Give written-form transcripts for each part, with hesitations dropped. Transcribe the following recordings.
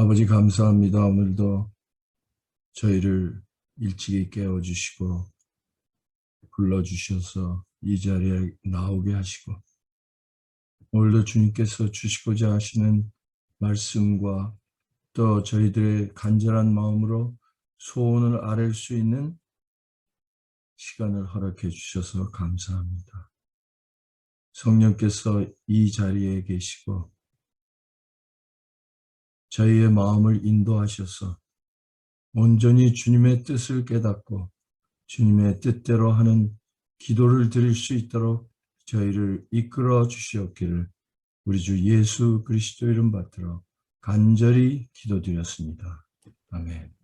아버지 감사합니다. 오늘도 저희를 일찍이 깨워주시고 불러주셔서 이 자리에 나오게 하시고 오늘도 주님께서 주시고자 하시는 말씀과 또 저희들의 간절한 마음으로 소원을 아랠 수 있는 시간을 허락해 주셔서 감사합니다. 성령께서 이 자리에 계시고 저희의 마음을 인도하셔서 온전히 주님의 뜻을 깨닫고 주님의 뜻대로 하는 기도를 드릴 수 있도록 저희를 이끌어 주시옵기를 우리 주 예수 그리스도 이름 받들어 간절히 기도드렸습니다. 아멘.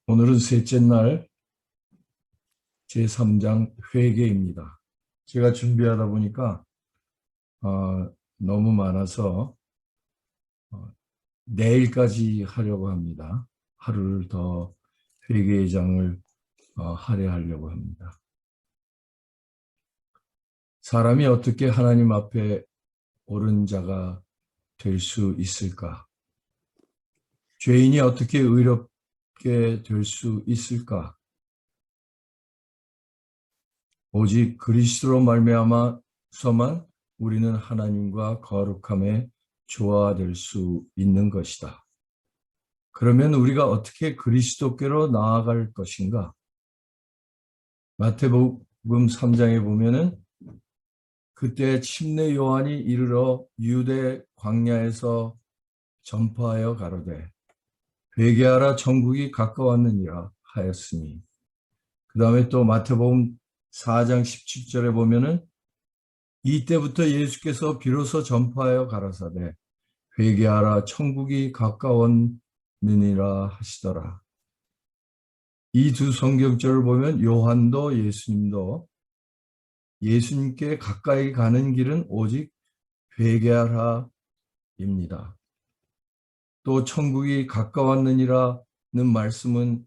오늘은 셋째 날 제3장 회개입니다. 제가 준비하다 보니까 너무 많아서 내일까지 하려고 합니다. 하루를 더 회개의 장을 할애하려고 합니다. 사람이 어떻게 하나님 앞에 옳은 자가 될 수 있을까? 죄인이 어떻게 의롭게 될 수 있을까? 오직 그리스도로 말미암아서만 우리는 하나님과 거룩함에 조화될 수 있는 것이다. 그러면 우리가 어떻게 그리스도께로 나아갈 것인가? 마태복음 3장에 보면은 그때 침례 요한이 이르러 유대 광야에서 전파하여 가로되 회개하라 천국이 가까웠느니라 하였으니, 그 다음에 또 마태복음 4장 17절에 보면은 이때부터 예수께서 비로소 전파하여 가라사대 회개하라 천국이 가까웠느니라 하시더라. 이 두 성경절을 보면 요한도 예수님도 예수님께 가까이 가는 길은 오직 회개하라입니다. 또 천국이 가까웠느니라는 말씀은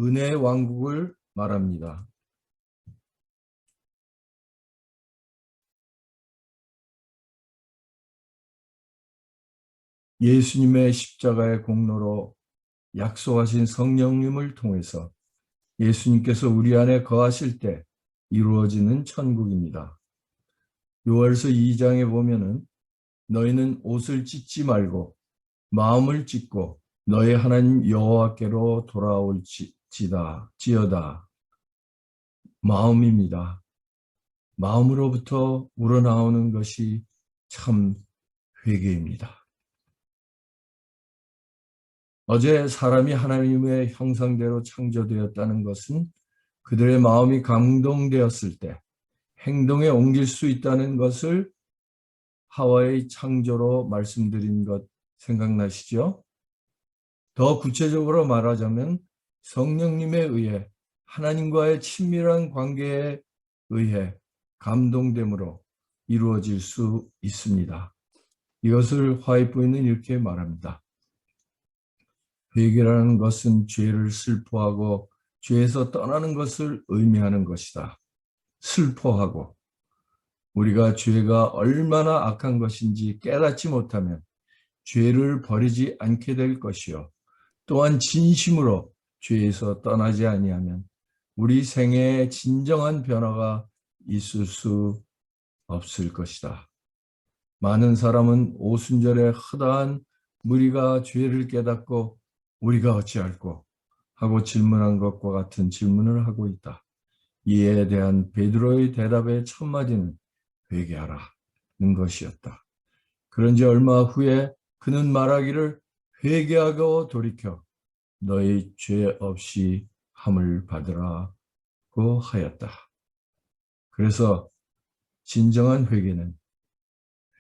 은혜의 왕국을 말합니다. 예수님의 십자가의 공로로 약속하신 성령님을 통해서 예수님께서 우리 안에 거하실 때 이루어지는 천국입니다. 요한일서 2장에 보면은 너희는 옷을 찢지 말고 마음을 찢고 너희 하나님 여호와께로 돌아올지어다. 마음입니다. 마음으로부터 우러나오는 것이 참 회개입니다. 어제 사람이 하나님의 형상대로 창조되었다는 것은 그들의 마음이 감동되었을 때 행동에 옮길 수 있다는 것을 하와의 창조로 말씀드린 것 생각나시죠? 더 구체적으로 말하자면 성령님에 의해 하나님과의 친밀한 관계에 의해 감동됨으로 이루어질 수 있습니다. 이것을 화이트보이는 이렇게 말합니다. 회개라는 것은 죄를 슬퍼하고 죄에서 떠나는 것을 의미하는 것이다. 슬퍼하고 우리가 죄가 얼마나 악한 것인지 깨닫지 못하면 죄를 버리지 않게 될 것이요. 또한 진심으로 죄에서 떠나지 아니하면 우리 생애에 진정한 변화가 있을 수 없을 것이다. 많은 사람은 오순절에 허다한 무리가 죄를 깨닫고 우리가 어찌할꼬 하고 질문한 것과 같은 질문을 하고 있다. 이에 대한 베드로의 대답의 첫마디는 회개하라는 것이었다. 그런지 얼마 후에 그는 말하기를 회개하고 돌이켜 너희 죄 없이 함을 받으라고 하였다. 그래서 진정한 회개는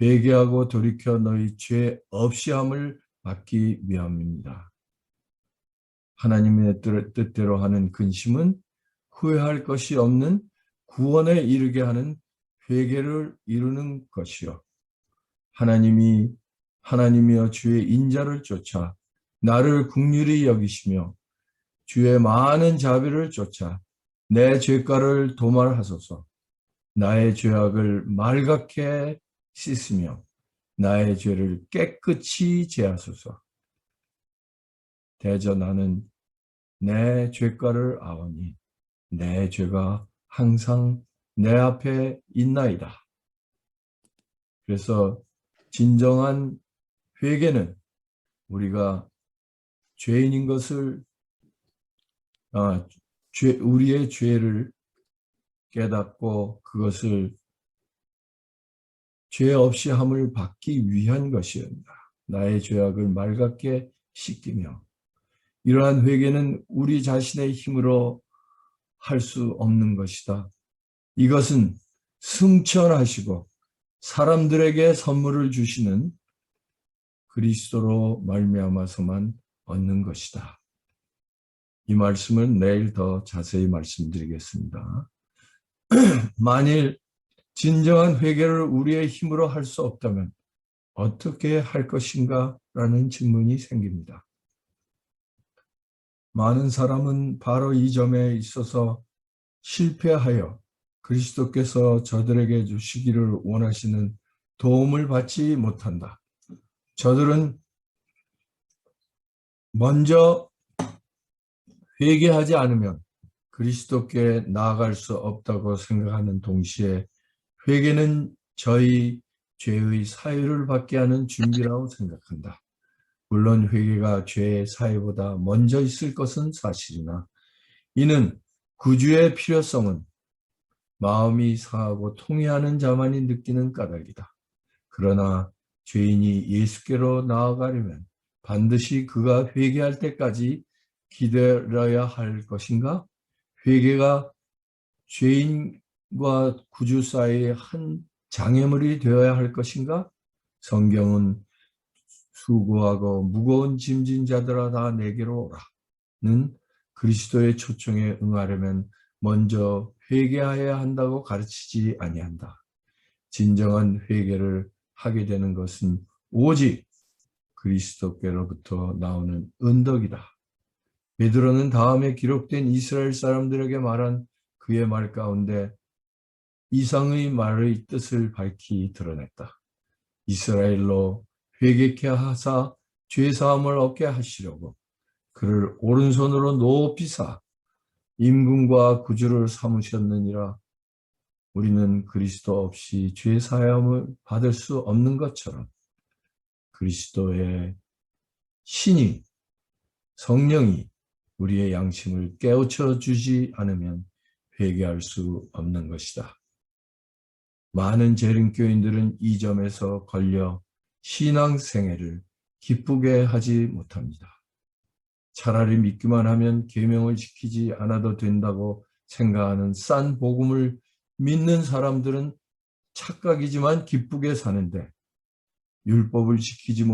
회개하고 돌이켜 너희 죄 없이 함을 받기 위함입니다. 하나님의 뜻대로 하는 근심은 후회할 것이 없는 구원에 이르게 하는 회개를 이루는 것이요. 하나님이여 주의 인자를 쫓아 나를 긍휼히 여기시며 주의 많은 자비를 쫓아 내 죄가를 도말하소서. 나의 죄악을 말갛게 씻으며 나의 죄를 깨끗이 제하소서. 대저 나는 내 죄가를 아오니 내 죄가 항상 내 앞에 있나이다. 그래서 진정한 회개는 우리가 죄인인 것을 우리의 죄를 깨닫고 그것을 죄 없이 함을 받기 위한 것이었다. 나의 죄악을 말갛게 씻기며 이러한 회개는 우리 자신의 힘으로 할 수 없는 것이다. 이것은 승천하시고 사람들에게 선물을 주시는 그리스도로 말미암아서만 얻는 것이다. 이 말씀은 내일 더 자세히 말씀드리겠습니다. 만일 진정한 회개를 우리의 힘으로 할 수 없다면 어떻게 할 것인가? 라는 질문이 생깁니다. 많은 사람은 바로 이 점에 있어서 실패하여 그리스도께서 저들에게 주시기를 원하시는 도움을 받지 못한다. 저들은 먼저 회개하지 않으면 그리스도께 나아갈 수 없다고 생각하는 동시에 회개는 저희 죄의 사유를 받게 하는 준비라고 생각한다. 물론 회개가 죄의 사유보다 먼저 있을 것은 사실이나 이는 구주의 필요성은 마음이 상하고 통회하는 자만이 느끼는 까닭이다. 그러나 죄인이 예수께로 나아가려면 반드시 그가 회개할 때까지 기다려야 할 것인가? 회개가 죄인과 구주 사이의 한 장애물이 되어야 할 것인가? 성경은 수고하고 무거운 짐진 자들아 다 내게로 오라는 그리스도의 초청에 응하려면 먼저 회개하여야 한다고 가르치지 아니한다. 진정한 회개를 하게 되는 것은 오직 그리스도께로부터 나오는 은덕이다. 베드로는 다음에 기록된 이스라엘 사람들에게 말한 그의 말 가운데 이상의 말의 뜻을 밝히 드러냈다. 이스라엘로 회개케 하사 죄사함을 얻게 하시려고 그를 오른손으로 높이사 임금과 구주를 삼으셨느니라. 우리는 그리스도 없이 죄사함을 받을 수 없는 것처럼 그리스도의 신이 성령이 우리의 양심을 깨우쳐 주지 않으면 회개할 수 없는 것이다. 많은 재림교인들은 이 점에서 걸려 신앙생애를 기쁘게 하지 못합니다. 차라리 믿기만 하면 계명을 지키지 않아도 된다고 생각하는 싼 복음을 믿는 사람들은 착각이지만 기쁘게 사는데 율법을 지키지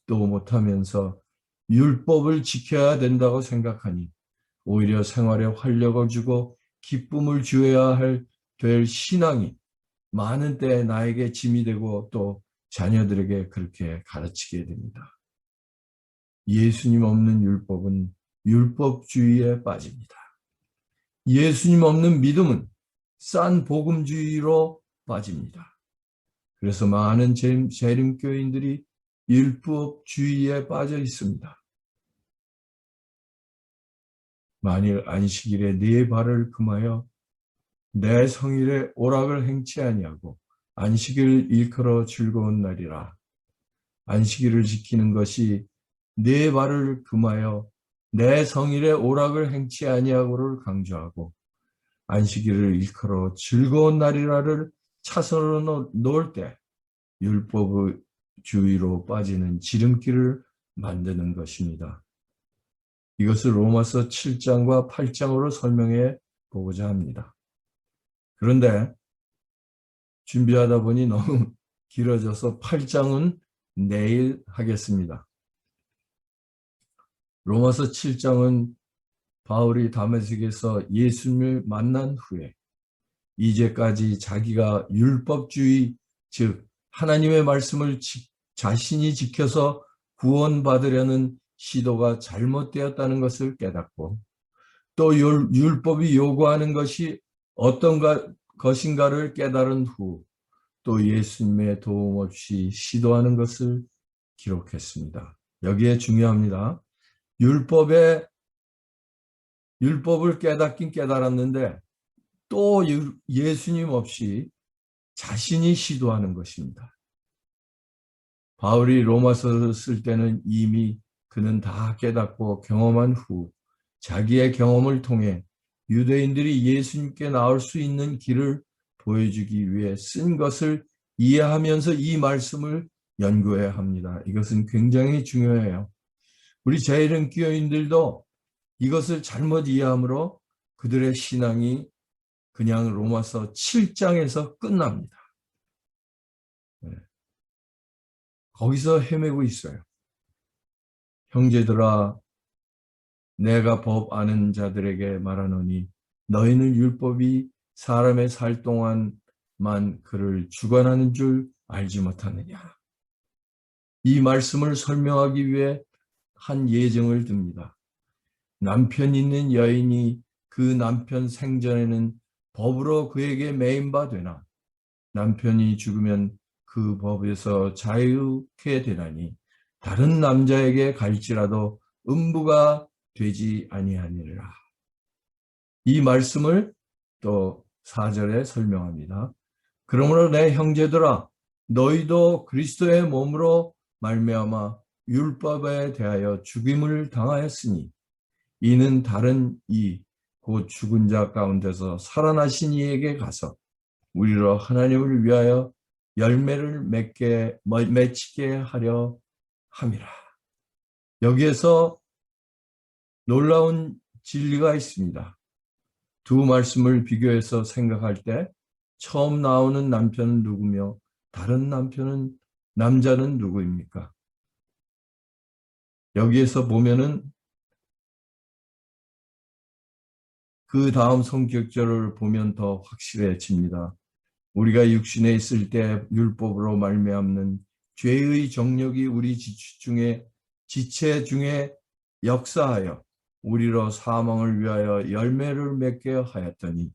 못하면서 율법을 지켜야 된다고 생각하니 오히려 생활에 활력을 주고 기쁨을 주어야 될 신앙이 많은 때에 나에게 짐이 되고 또 자녀들에게 그렇게 가르치게 됩니다. 예수님 없는 율법은 율법주의에 빠집니다. 예수님 없는 믿음은 싼 복음주의로 빠집니다. 그래서 많은 재림교인들이 율법주의에 빠져 있습니다. 만일 안식일에 네 발을 금하여 내 성일에 오락을 행치 아니하고 안식일 일컬어 즐거운 날이라. 안식일을 지키는 것이 네 발을 금하여 내 성일에 오락을 행치 아니하고를 강조하고 안식일을 일컬어 즐거운 날이라를 차선으로 놓을 때 율법주의로 빠지는 지름길을 만드는 것입니다. 이것을 로마서 7장과 8장으로 설명해 보고자 합니다. 그런데 준비하다 보니 너무 길어져서 8장은 내일 하겠습니다. 로마서 7장은 바울이 다메섹에서 예수님을 만난 후에 이제까지 자기가 율법주의, 즉 하나님의 말씀을 자신이 지켜서 구원받으려는 시도가 잘못되었다는 것을 깨닫고 또 율법이 요구하는 것이 어떤 것인가를 깨달은 후 또 예수님의 도움 없이 시도하는 것을 기록했습니다. 여기에 중요합니다. 율법을 깨닫긴 깨달았는데 또 예수님 없이 자신이 시도하는 것입니다. 바울이 로마서를 쓸 때는 이미 그는 다 깨닫고 경험한 후 자기의 경험을 통해 유대인들이 예수님께 나올 수 있는 길을 보여주기 위해 쓴 것을 이해하면서 이 말씀을 연구해야 합니다. 이것은 굉장히 중요해요. 우리 재림교인들도 이것을 잘못 이해함으로 그들의 신앙이 그냥 로마서 7장에서 끝납니다. 거기서 헤매고 있어요. 형제들아, 내가 법 아는 자들에게 말하노니 너희는 율법이 사람의 살 동안만 그를 주관하는 줄 알지 못하느냐. 이 말씀을 설명하기 위해 한 예정을 듭니다. 남편 있는 여인이 그 남편 생전에는 법으로 그에게 매인바 되나 남편이 죽으면 그 법에서 자유케 되나니 다른 남자에게 갈지라도 음부가 되지 아니하니라. 이 말씀을 또 4절에 설명합니다. 그러므로 내 형제들아 너희도 그리스도의 몸으로 말미암아 율법에 대하여 죽임을 당하였으니 이는 다른 이 곧 죽은 자 가운데서 살아나신 이에게 가서 우리로 하나님을 위하여 열매를 맺게 하려 함이라. 여기에서 놀라운 진리가 있습니다. 두 말씀을 비교해서 생각할 때 처음 나오는 남편은 누구며 다른 남자는 누구입니까? 여기에서 보면은 그 다음 성격절을 보면 더 확실해집니다. 우리가 육신에 있을 때 율법으로 말미암는 죄의 정욕이 우리 지체 중에 역사하여 우리로 사망을 위하여 열매를 맺게 하였더니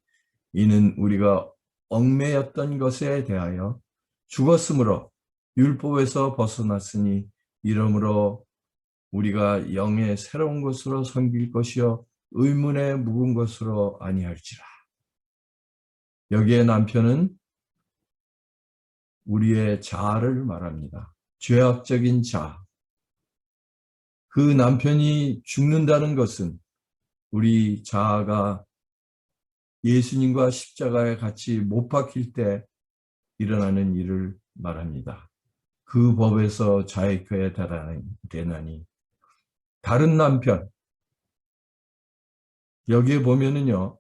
이는 우리가 얽매였던 것에 대하여 죽었으므로 율법에서 벗어났으니 이러므로 우리가 영의 새로운 것으로 섬길 것이요 의문에 묵은 것으로 아니할지라. 여기에 남편은 우리의 자아를 말합니다. 죄악적인 자아. 그 남편이 죽는다는 것은 우리 자아가 예수님과 십자가에 같이 못 박힐 때 일어나는 일을 말합니다. 그 법에서 자유케 되나니 다른 남편 여기에 보면은요.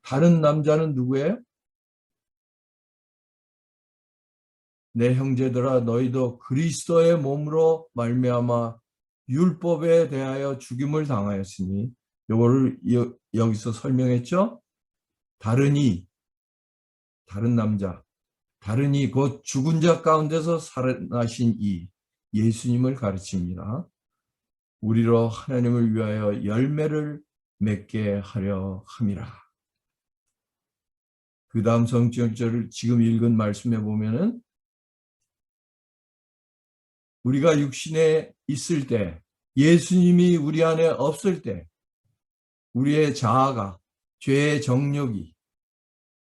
다른 남자는 누구예요? 내 형제들아 너희도 그리스도의 몸으로 말미암아 율법에 대하여 죽임을 당하였으니 이거를 여기서 설명했죠. 다른 남자 다른 이 곧 죽은 자 가운데서 살아나신 이 예수님을 가르칩니다. 우리로 하나님을 위하여 열매를 맺게 하려 함이라. 그 다음 성경절을 지금 읽은 말씀에 보면은 우리가 육신에 있을 때 예수님이 우리 안에 없을 때 우리의 자아가 죄의 정욕이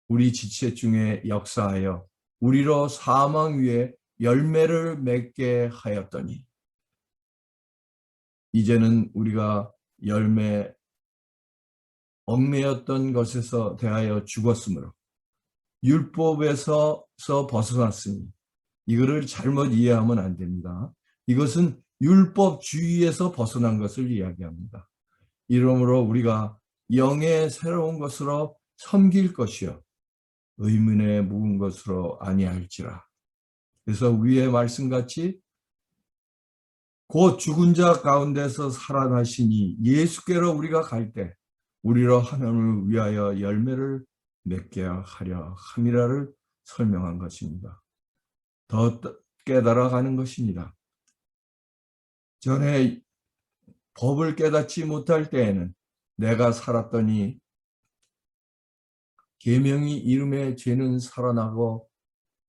우리 지체 중에 역사하여 우리로 사망 위에 열매를 맺게 하였더니 이제는 우리가 얽매였던 것에서 대하여 죽었으므로 율법에서 벗어났으니 이거를 잘못 이해하면 안 됩니다. 이것은 율법주의에서 벗어난 것을 이야기합니다. 이러므로 우리가 영의 새로운 것으로 섬길 것이요 의문에 묵은 것으로 아니할지라. 그래서 위의 말씀같이 곧 죽은 자 가운데서 살아나시니 예수께로 우리가 갈 때 우리로 하나님을 위하여 열매를 맺게 하려 함이라를 설명한 것입니다. 더 깨달아가는 것입니다. 전에 법을 깨닫지 못할 때에는 내가 살았더니 계명이 이름에 죄는 살아나고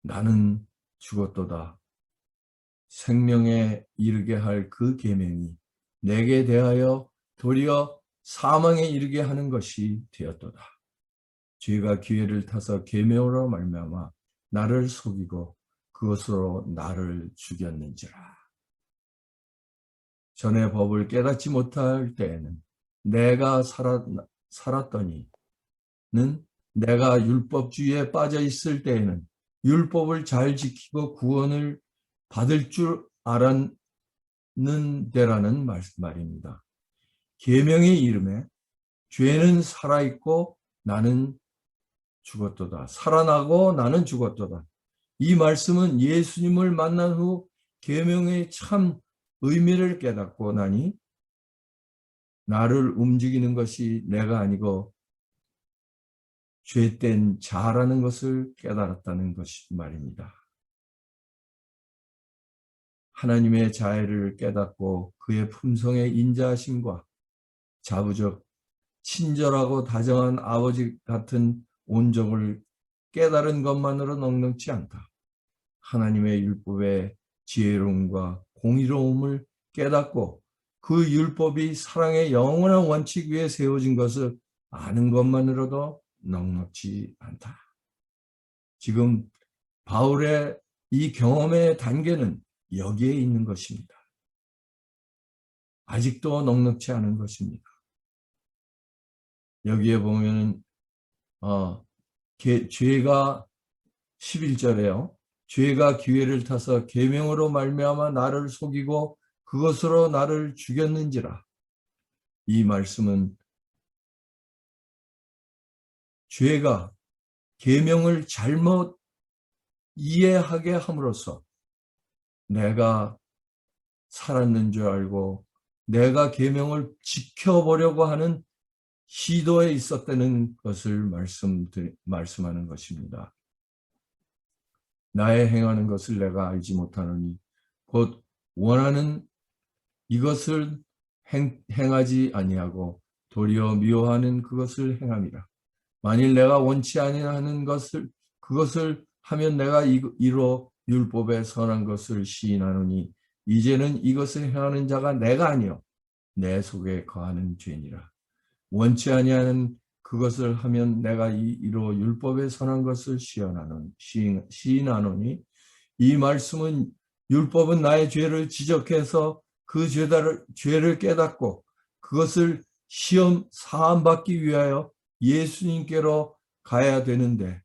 나는 죽었도다. 생명에 이르게 할 그 계명이 내게 대하여 도리어 사망에 이르게 하는 것이 되었도다. 죄가 기회를 타서 계명으로 말미암아 나를 속이고 그것으로 나를 죽였는지라. 전에 법을 깨닫지 못할 때에는 내가 살았더니는 내가 율법주의에 빠져 있을 때에는 율법을 잘 지키고 구원을 받을 줄 알았는 데라는 말입니다. 계명의 이름에 죄는 살아있고 나는 죽었도다. 살아나고 나는 죽었도다. 이 말씀은 예수님을 만난 후 계명의 참 의미를 깨닫고 나니 나를 움직이는 것이 내가 아니고 죄된 자라는 것을 깨달았다는 것이 말입니다. 하나님의 자애를 깨닫고 그의 품성의 인자하심과 자부적 친절하고 다정한 아버지 같은 온정을 깨달은 것만으로 넉넉지 않다. 하나님의 율법의 지혜로움과 공의로움을 깨닫고 그 율법이 사랑의 영원한 원칙 위에 세워진 것을 아는 것만으로도 넉넉지 않다. 지금 바울의 이 경험의 단계는 여기에 있는 것입니다. 아직도 넉넉지 않은 것입니다. 여기에 보면은 죄가 11절에요. 죄가 기회를 타서 계명으로 말미암아 나를 속이고 그것으로 나를 죽였는지라. 이 말씀은 죄가 계명을 잘못 이해하게 함으로써 내가 살았는 줄 알고 내가 계명을 지켜보려고 하는 시도에 있었다는 것을 말씀하는 것입니다. 나의 행하는 것을 내가 알지 못하노니 곧 원하는 이것을 행하지 아니하고 도리어 미워하는 그것을 행함이라. 만일 내가 원치 아니하는 그것을 하면 내가 이로 율법에 선한 것을 시인하노니 이제는 이것을 행하는 자가 내가 아니요 내 속에 거하는 죄니라. 원치 아니하는 그것을 하면 내가 이로 율법에 선한 것을 시인하노니 이 말씀은 율법은 나의 죄를 지적해서 그 죄를 깨닫고 그것을 시험 사함받기 위하여 예수님께로 가야 되는데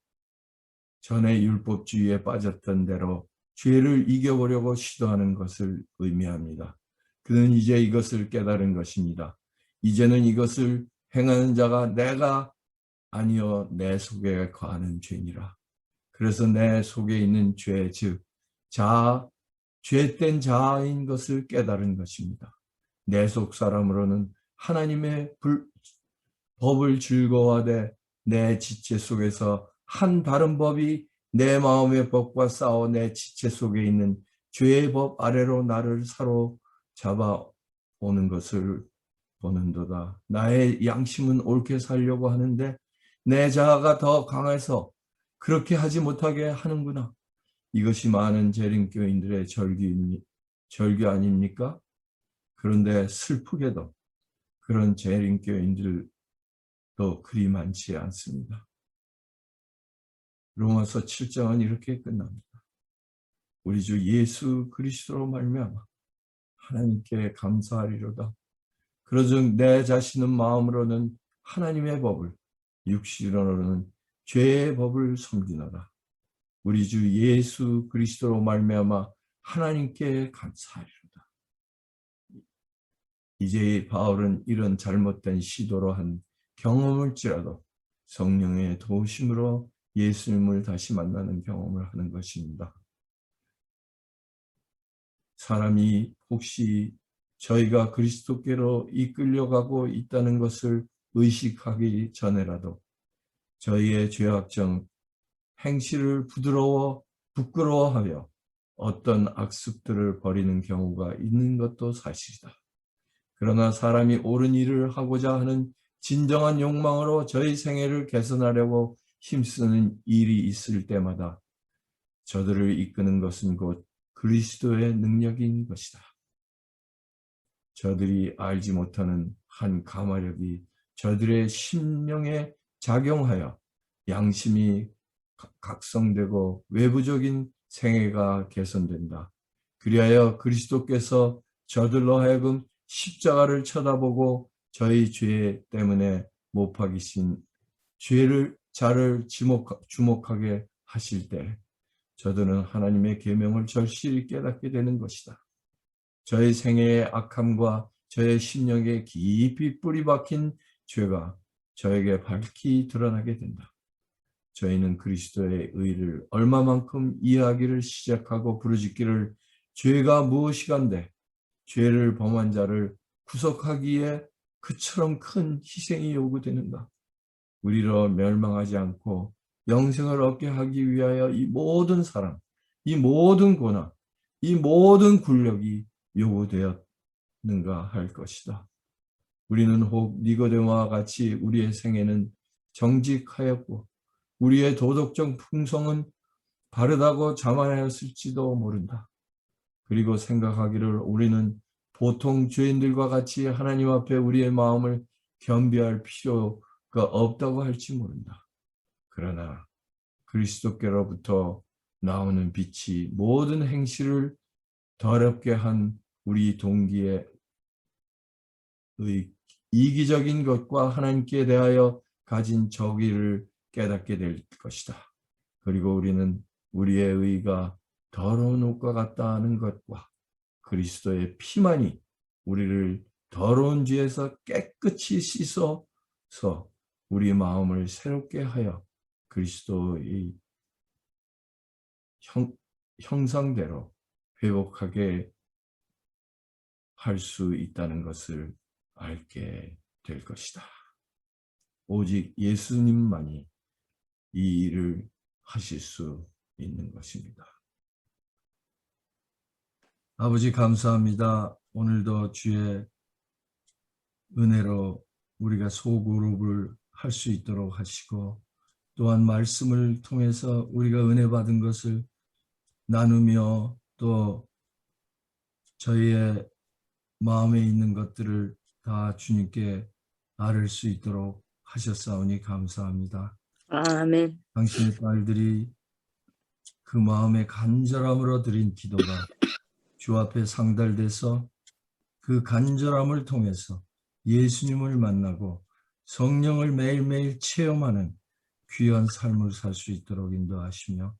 전에 율법주의에 빠졌던 대로 죄를 이겨보려고 시도하는 것을 의미합니다. 그는 이제 이것을 깨달은 것입니다. 이제는 이것을 행하는 자가 내가 아니요 내 속에 거하는 죄니라. 그래서 내 속에 있는 죄, 즉 죄된 자아인 것을 깨달은 것입니다. 내 속 사람으로는 하나님의 법을 즐거워하되 내 지체 속에서 한 다른 법이 내 마음의 법과 싸워 내 지체 속에 있는 죄의 법 아래로 나를 사로잡아 오는 것을 보는도다. 나의 양심은 옳게 살려고 하는데 내 자아가 더 강해서 그렇게 하지 못하게 하는구나. 이것이 많은 재림교인들의 절규 아닙니까? 그런데 슬프게도 그런 재림교인들도 그리 많지 않습니다. 로마서 7장은 이렇게 끝납니다. 우리 주 예수 그리스도로 말미암아 하나님께 감사하리로다. 그러즉 내 자신은 마음으로는 하나님의 법을, 육신으로는 죄의 법을 섬기노라. 우리 주 예수 그리스도로 말미암아 하나님께 감사하리로다. 이제 바울은 이런 잘못된 시도로 한 경험을지라도 성령의 도우심으로 예수님을 다시 만나는 경험을 하는 것입니다. 사람이 혹시 저희가 그리스도께로 이끌려가고 있다는 것을 의식하기 전에라도 저희의 죄악정 행실을 부끄러워하여 어떤 악습들을 벌이는 경우가 있는 것도 사실이다. 그러나 사람이 옳은 일을 하고자 하는 진정한 욕망으로 저희 생애를 개선하려고 힘쓰는 일이 있을 때마다 저들을 이끄는 것은 곧 그리스도의 능력인 것이다. 저들이 알지 못하는 한 가마력이 저들의 심령에 작용하여 양심이 각성되고 외부적인 생애가 개선된다. 그리하여 그리스도께서 저들로 하여금 십자가를 쳐다보고 저희 죄 때문에 못 박이신 죄를 자를 주목하게 하실 때 저들은 하나님의 계명을 절실히 깨닫게 되는 것이다. 저의 생애의 악함과 저의 심령에 깊이 뿌리 박힌 죄가 저에게 밝히 드러나게 된다. 저희는 그리스도의 의를 얼마만큼 이해하기를 시작하고 부르짖기를 죄가 무엇이간데 죄를 범한 자를 구속하기에 그처럼 큰 희생이 요구되는가. 우리로 멸망하지 않고 영생을 얻게 하기 위하여 이 모든 사랑, 이 모든 고난, 이 모든 굴력이 요구되었는가 할 것이다. 우리는 혹 니고데모와 같이 우리의 생애는 정직하였고 우리의 도덕적 풍성은 바르다고 자만하였을지도 모른다. 그리고 생각하기를 우리는 보통 죄인들과 같이 하나님 앞에 우리의 마음을 겸비할 필요가 없다고 할지 모른다. 그러나 그리스도께로부터 나오는 빛이 모든 행실을 더럽게 한 우리 동기의 이기적인 것과 하나님께 대하여 가진 정의를 깨닫게 될 것이다. 그리고 우리는 우리의 의가 더러운 옷과 같다는 것과 그리스도의 피만이 우리를 더러운 죄에서 깨끗이 씻어서 우리 마음을 새롭게 하여 그리스도의 형상대로 회복하게 할 수 있다는 것을 알게 될 것이다. 오직 예수님만이 이 일을 하실 수 있는 것입니다. 아버지 감사합니다. 오늘도 주의 은혜로 우리가 소그룹을 할 수 있도록 하시고 또한 말씀을 통해서 우리가 은혜 받은 것을 나누며 또 저희의 마음에 있는 것들을 다 주님께 아뢰 수 있도록 하셨사오니 감사합니다. 아멘. 당신의 딸들이 그 마음의 간절함으로 드린 기도가 주 앞에 상달돼서 그 간절함을 통해서 예수님을 만나고 성령을 매일매일 체험하는 귀한 삶을 살 수 있도록 인도하시며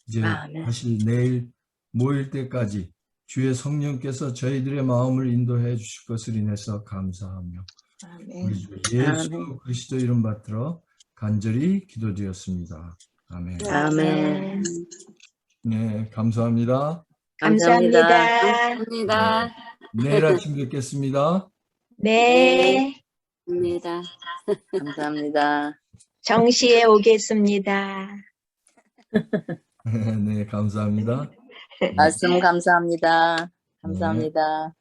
이제 아멘. 다시 내일 모일 때까지 주의 성령께서 저희들의 마음을 인도해 주실 것을 인해서 감사하며 아멘. 우리 주 예수 아멘. 그리스도 이름 받들어 간절히 기도드렸습니다. 아멘. 아멘. 네, 감사합니다. 감사합니다. 감사합니다. 네, 내일 아침 뵙겠습니다. 네. 감사합니다. 감사합니다. 정시에 오겠습니다. 네, 감사합니다. 말씀 감사합니다. 네. 감사합니다.